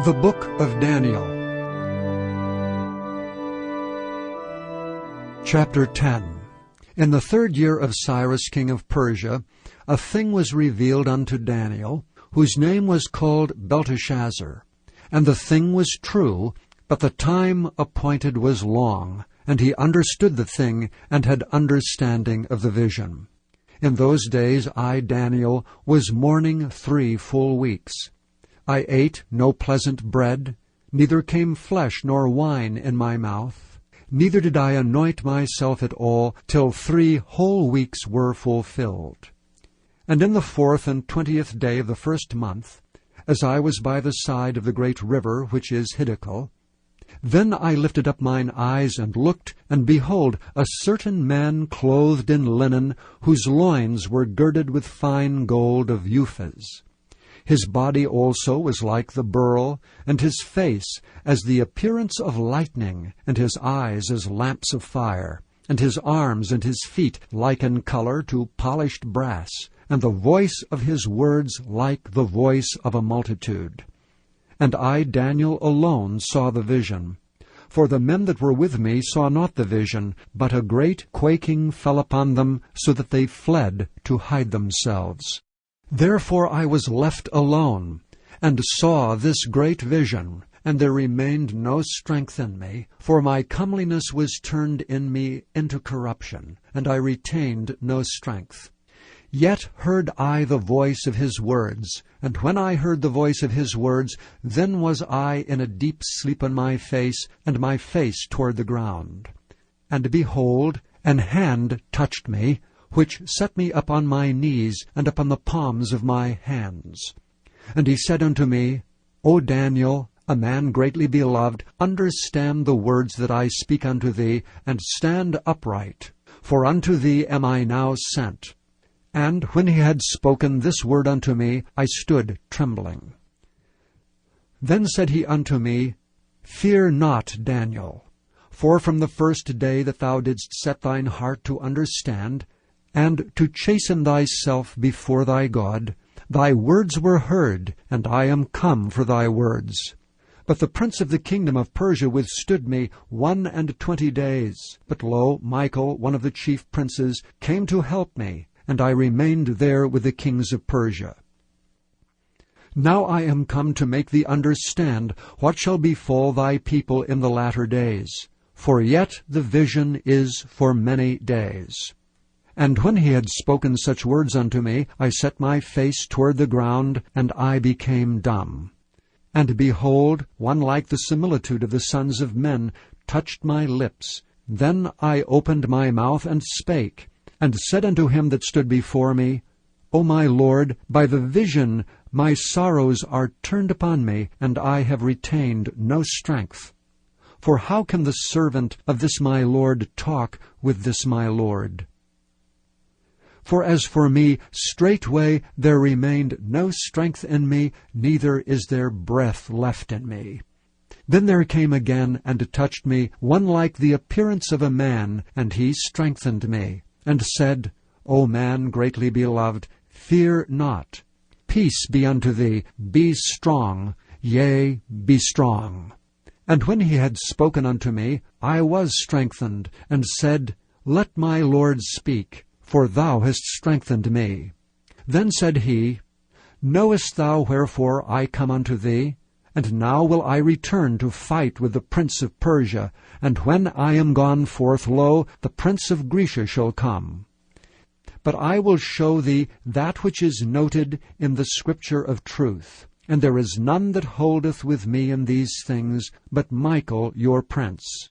The Book of Daniel. Chapter 10. In the 3rd year of Cyrus king of Persia, a thing was revealed unto Daniel, whose name was called Belteshazzar. And the thing was true, but the time appointed was long, and he understood the thing, and had understanding of the vision. In those days I, Daniel, was mourning 3 full weeks. I ate no pleasant bread, neither came flesh nor wine in my mouth, neither did I anoint myself at all, till 3 whole weeks were fulfilled. And in the 4th and 20th day of the 1st month, as I was by the side of the great river which is Hiddekel, then I lifted up mine eyes and looked, and behold, a certain man clothed in linen, whose loins were girded with fine gold of Uphaz. His body also was like the beryl, and his face as the appearance of lightning, and his eyes as lamps of fire, and his arms and his feet like in color to polished brass, and the voice of his words like the voice of a multitude. And I, Daniel, alone saw the vision. For the men that were with me saw not the vision, but a great quaking fell upon them, so that they fled to hide themselves. Therefore I was left alone, and saw this great vision, and there remained no strength in me, for my comeliness was turned in me into corruption, and I retained no strength. Yet heard I the voice of his words, and when I heard the voice of his words, then was I in a deep sleep on my face, and my face toward the ground. And behold, an hand touched me, which set me up on my knees, and upon the palms of my hands. And he said unto me, O Daniel, a man greatly beloved, understand the words that I speak unto thee, and stand upright, for unto thee am I now sent. And when he had spoken this word unto me, I stood trembling. Then said he unto me, Fear not, Daniel, for from the first day that thou didst set thine heart to understand, and to chasten thyself before thy God, thy words were heard, and I am come for thy words. But the prince of the kingdom of Persia withstood me 21 days. But lo, Michael, one of the chief princes, came to help me, and I remained there with the kings of Persia. Now I am come to make thee understand what shall befall thy people in the latter days. For yet the vision is for many days. And when he had spoken such words unto me, I set my face toward the ground, and I became dumb. And behold, one like the similitude of the sons of men touched my lips. Then I opened my mouth and spake, and said unto him that stood before me, O my Lord, by the vision my sorrows are turned upon me, and I have retained no strength. For how can the servant of this my Lord talk with this my Lord? For as for me, straightway there remained no strength in me, neither is there breath left in me. Then there came again and touched me one like the appearance of a man, and he strengthened me, and said, O man greatly beloved, fear not. Peace be unto thee, be strong, yea, be strong. And when he had spoken unto me, I was strengthened, and said, Let my Lord speak, for thou hast strengthened me. Then said he, Knowest thou wherefore I come unto thee? And now will I return to fight with the prince of Persia, and when I am gone forth, lo, the prince of Grecia shall come. But I will show thee that which is noted in the scripture of truth, and there is none that holdeth with me in these things, but Michael your prince.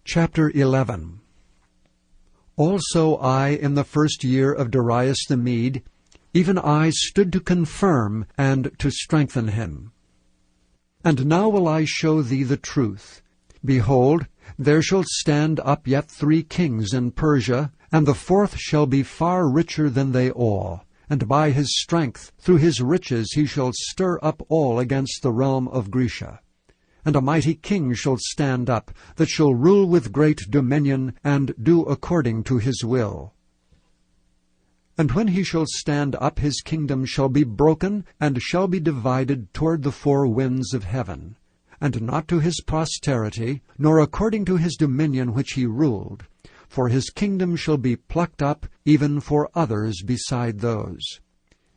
Chapter 11. Also I, in the 1st year of Darius the Mede, even I stood to confirm and to strengthen him. And now will I show thee the truth. Behold, there shall stand up yet 3 kings in Persia, and the 4th shall be far richer than they all. And by his strength, through his riches, he shall stir up all against the realm of Grecia. And a mighty king shall stand up, that shall rule with great dominion, and do according to his will. And when he shall stand up, his kingdom shall be broken, and shall be divided toward the four winds of heaven, and not to his posterity, nor according to his dominion which he ruled. For his kingdom shall be plucked up, even for others beside those.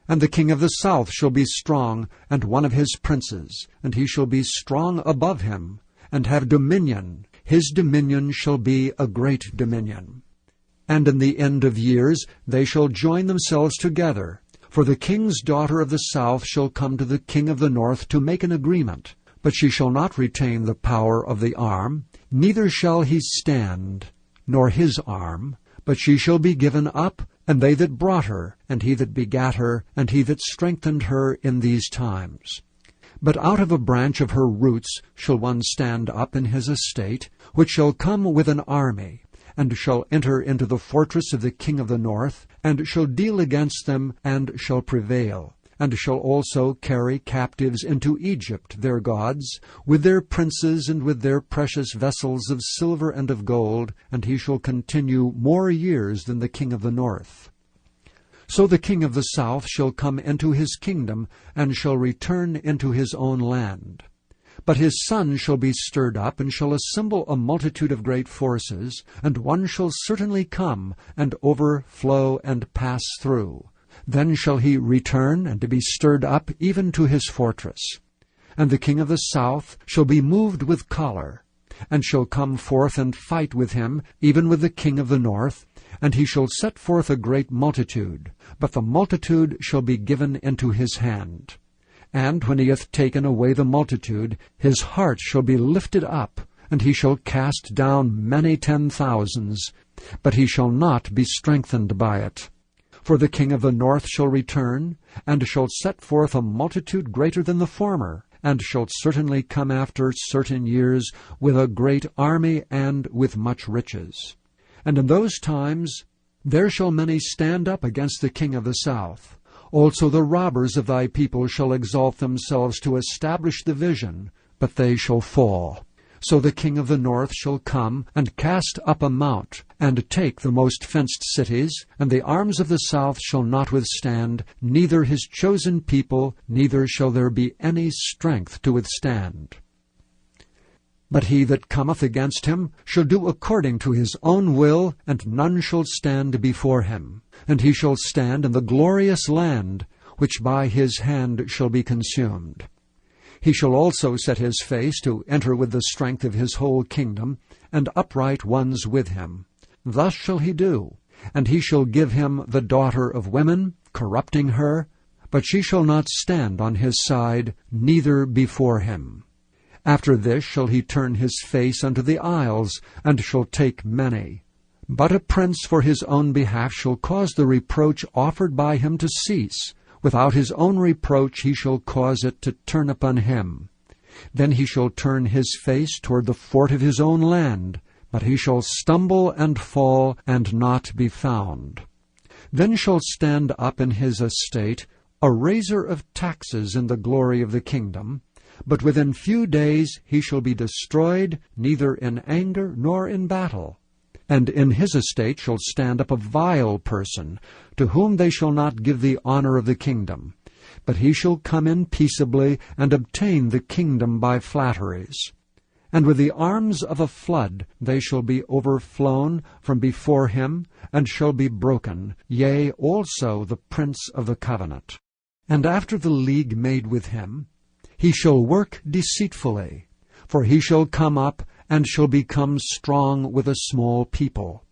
And the king of the south shall be strong, and one of his princes, and he shall be strong above him, and have dominion. His dominion shall be a great dominion. And in the end of years they shall join themselves together. For the king's daughter of the south shall come to the king of the north to make an agreement. But she shall not retain the power of the arm, neither shall he stand, nor his arm, but she shall be given up, and they that brought her, and he that begat her, and he that strengthened her in these times. But out of a branch of her roots shall one stand up in his estate, which shall come with an army, and shall enter into the fortress of the king of the north, and shall deal against them, and shall prevail, and shall also carry captives into Egypt their gods, with their princes and with their precious vessels of silver and of gold, and he shall continue more years than the king of the north. So the king of the south shall come into his kingdom, and shall return into his own land. But his son shall be stirred up, and shall assemble a multitude of great forces, and one shall certainly come, and overflow, and pass through. Then shall he return, and be stirred up even to his fortress. And the king of the south shall be moved with choler, and shall come forth and fight with him, even with the king of the north, and he shall set forth a great multitude, but the multitude shall be given into his hand. And when he hath taken away the multitude, his heart shall be lifted up, and he shall cast down many 10,000s, but he shall not be strengthened by it. For the king of the north shall return, and shall set forth a multitude greater than the former, and shall certainly come after certain years with a great army and with much riches. And in those times there shall many stand up against the king of the south. Also the robbers of thy people shall exalt themselves to establish the vision, but they shall fall. So the king of the north shall come, and cast up a mount, and take the most fenced cities, and the arms of the south shall not withstand, neither his chosen people, neither shall there be any strength to withstand. But he that cometh against him shall do according to his own will, and none shall stand before him. And he shall stand in the glorious land, which by his hand shall be consumed. He shall also set his face to enter with the strength of his whole kingdom, and upright ones with him. Thus shall he do. And he shall give him the daughter of women, corrupting her, but she shall not stand on his side, neither before him. After this shall he turn his face unto the isles, and shall take many. But a prince for his own behalf shall cause the reproach offered by him to cease. Without his own reproach he shall cause it to turn upon him. Then he shall turn his face toward the fort of his own land, but he shall stumble and fall, and not be found. Then shall stand up in his estate a raiser of taxes in the glory of the kingdom, but within few days he shall be destroyed, neither in anger nor in battle. And in his estate shall stand up a vile person, to whom they shall not give the honor of the kingdom. But he shall come in peaceably, and obtain the kingdom by flatteries. And with the arms of a flood they shall be overflown from before him, and shall be broken, yea, also the prince of the covenant. And after the league made with him, he shall work deceitfully, for he shall come up, and shall become strong with a small people.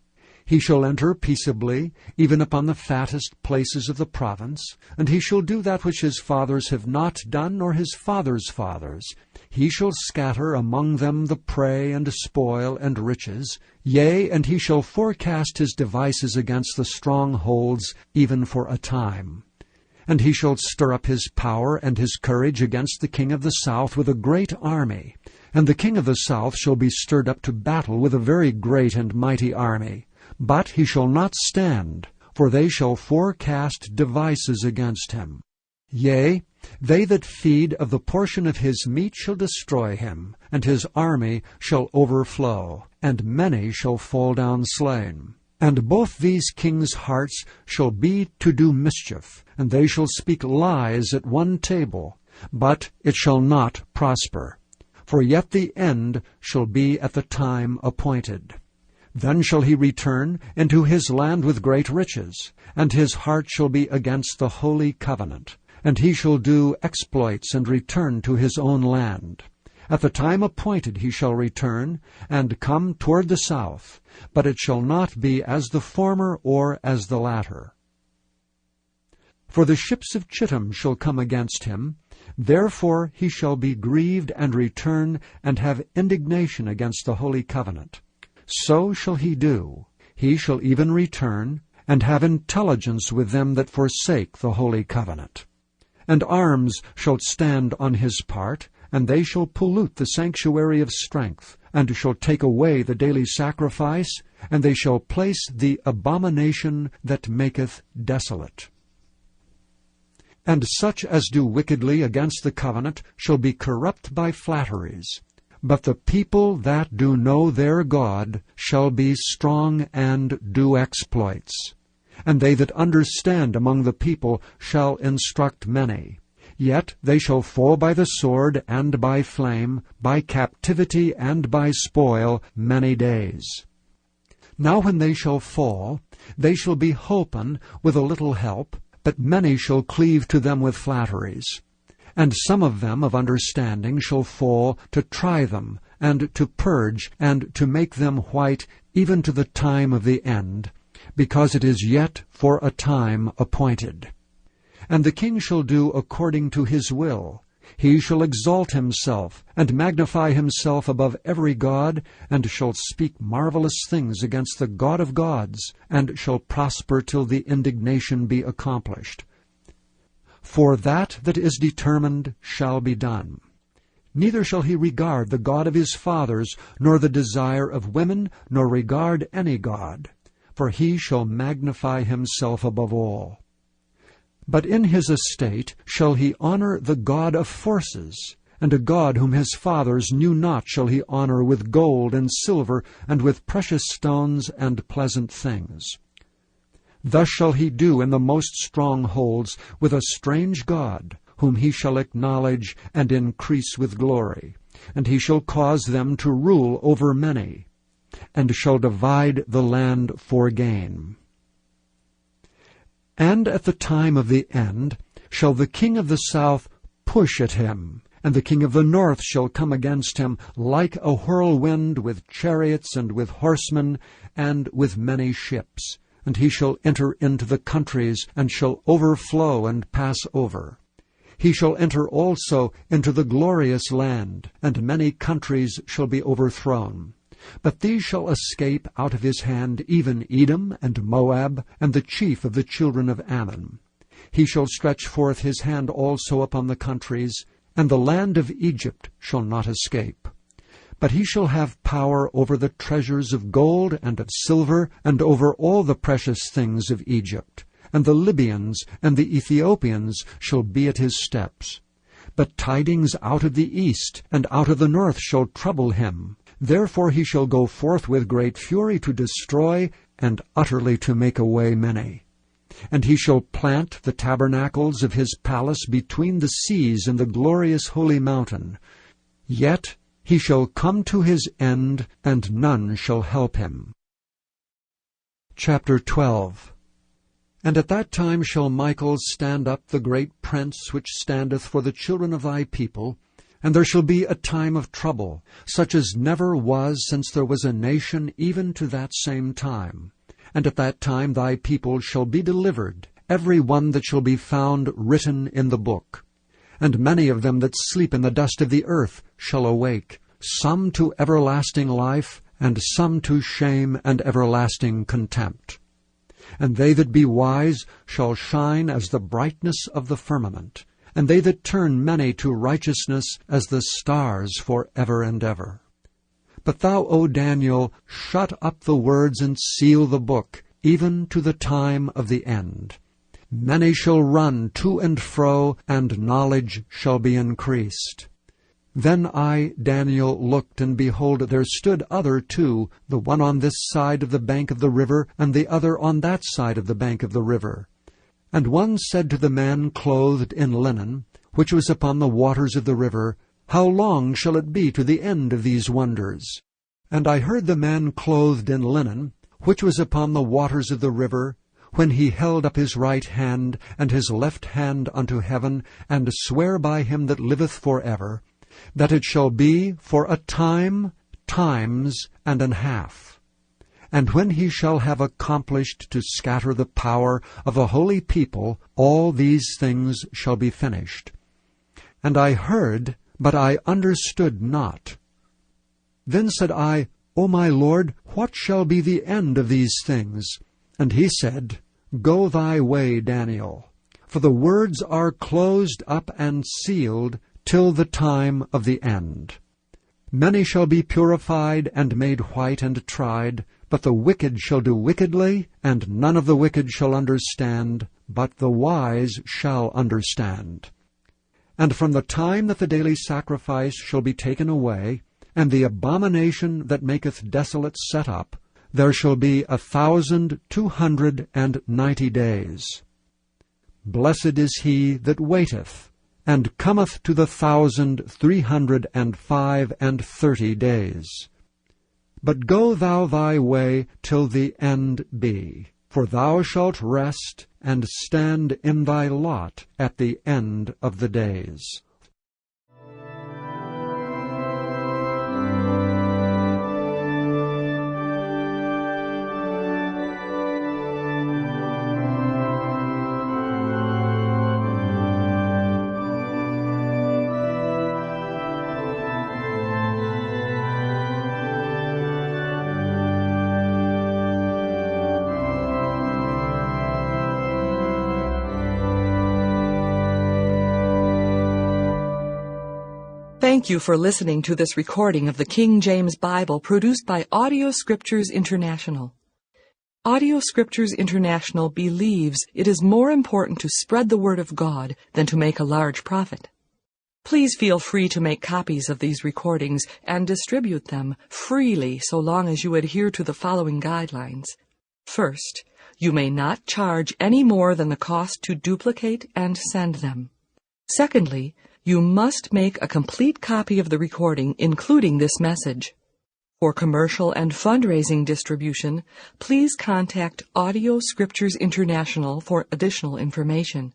He shall enter peaceably, even upon the fattest places of the province, and he shall do that which his fathers have not done, nor his fathers' fathers. He shall scatter among them the prey and spoil and riches, yea, and he shall forecast his devices against the strongholds, even for a time. And he shall stir up his power and his courage against the king of the south with a great army. And the king of the south shall be stirred up to battle with a very great and mighty army. But he shall not stand, for they shall forecast devices against him. Yea, they that feed of the portion of his meat shall destroy him, and his army shall overflow, and many shall fall down slain. And both these kings' hearts shall be to do mischief, and they shall speak lies at one table, but it shall not prosper. For yet the end shall be at the time appointed. Then shall he return into his land with great riches, and his heart shall be against the holy covenant, and he shall do exploits and return to his own land. At the time appointed he shall return, and come toward the south, but it shall not be as the former or as the latter. For the ships of Chittim shall come against him, therefore he shall be grieved and return, and have indignation against the holy covenant. So shall he do. He shall even return, and have intelligence with them that forsake the holy covenant. And arms shall stand on his part, and they shall pollute the sanctuary of strength, and shall take away the daily sacrifice, and they shall place the abomination that maketh desolate. And such as do wickedly against the covenant shall be corrupt by flatteries. But the people that do know their God shall be strong and do exploits. And they that understand among the people shall instruct many. Yet they shall fall by the sword and by flame, by captivity and by spoil many days. Now when they shall fall, they shall be holpen with a little help, but many shall cleave to them with flatteries. And some of them of understanding shall fall to try them, and to purge, and to make them white, even to the time of the end, because it is yet for a time appointed. And the king shall do according to his will. He shall exalt himself, and magnify himself above every god, and shall speak marvelous things against the God of gods, and shall prosper till the indignation be accomplished. For that is determined shall be done. Neither shall he regard the God of his fathers, nor the desire of women, nor regard any god, for he shall magnify himself above all. But in his estate shall he honor the God of forces, and a God whom his fathers knew not shall he honor with gold and silver, and with precious stones and pleasant things. Thus shall he do in the most strongholds with a strange God, whom he shall acknowledge and increase with glory, and he shall cause them to rule over many, and shall divide the land for gain. And at the time of the end shall the king of the south push at him, and the king of the north shall come against him like a whirlwind, with chariots and with horsemen, and with many ships. And he shall enter into the countries, and shall overflow and pass over. He shall enter also into the glorious land, and many countries shall be overthrown. But these shall escape out of his hand, even Edom and Moab, and the chief of the children of Ammon. He shall stretch forth his hand also upon the countries, and the land of Egypt shall not escape. But he shall have power over the treasures of gold and of silver, and over all the precious things of Egypt. And the Libyans and the Ethiopians shall be at his steps. But tidings out of the east and out of the north shall trouble him. Therefore he shall go forth with great fury to destroy, and utterly to make away many. And he shall plant the tabernacles of his palace between the seas and the glorious holy mountain. Yet he shall come to his end, and none shall help him. Chapter 12. And at that time shall Michael stand up, the great prince which standeth for the children of thy people, and there shall be a time of trouble, such as never was since there was a nation, even to that same time. And at that time thy people shall be delivered, every one that shall be found written in the book. And many of them that sleep in the dust of the earth shall awake, some to everlasting life, and some to shame and everlasting contempt. And they that be wise shall shine as the brightness of the firmament, and they that turn many to righteousness as the stars for ever and ever. But thou, O Daniel, shut up the words and seal the book, even to the time of the end. Many shall run to and fro, and knowledge shall be increased. Then I, Daniel, looked, and behold, there stood other two, the one on this side of the bank of the river, and the other on that side of the bank of the river. And one said to the man clothed in linen, which was upon the waters of the river, How long shall it be to the end of these wonders? And I heard the man clothed in linen, which was upon the waters of the river, when he held up his right hand and his left hand unto heaven, and sware by him that liveth for ever, that it shall be for a time, times, and an half. And when he shall have accomplished to scatter the power of a holy people, all these things shall be finished. And I heard, but I understood not. Then said I, O my Lord, what shall be the end of these things? And he said, Go thy way, Daniel, for the words are closed up and sealed till the time of the end. Many shall be purified and made white and tried, but the wicked shall do wickedly, and none of the wicked shall understand, but the wise shall understand. And from the time that the daily sacrifice shall be taken away, and the abomination that maketh desolate set up, there shall be 1,290 days. Blessed is he that waiteth, and cometh to the 1,335 days. But go thou thy way till the end be, for thou shalt rest and stand in thy lot at the end of the days. Thank you for listening to this recording of the King James Bible produced by Audio Scriptures International. Audio Scriptures International believes it is more important to spread the Word of God than to make a large profit. Please feel free to make copies of these recordings and distribute them freely so long as you adhere to the following guidelines. First, you may not charge any more than the cost to duplicate and send them. Secondly, you must make a complete copy of the recording, including this message. For commercial and fundraising distribution, please contact Audio Scriptures International for additional information.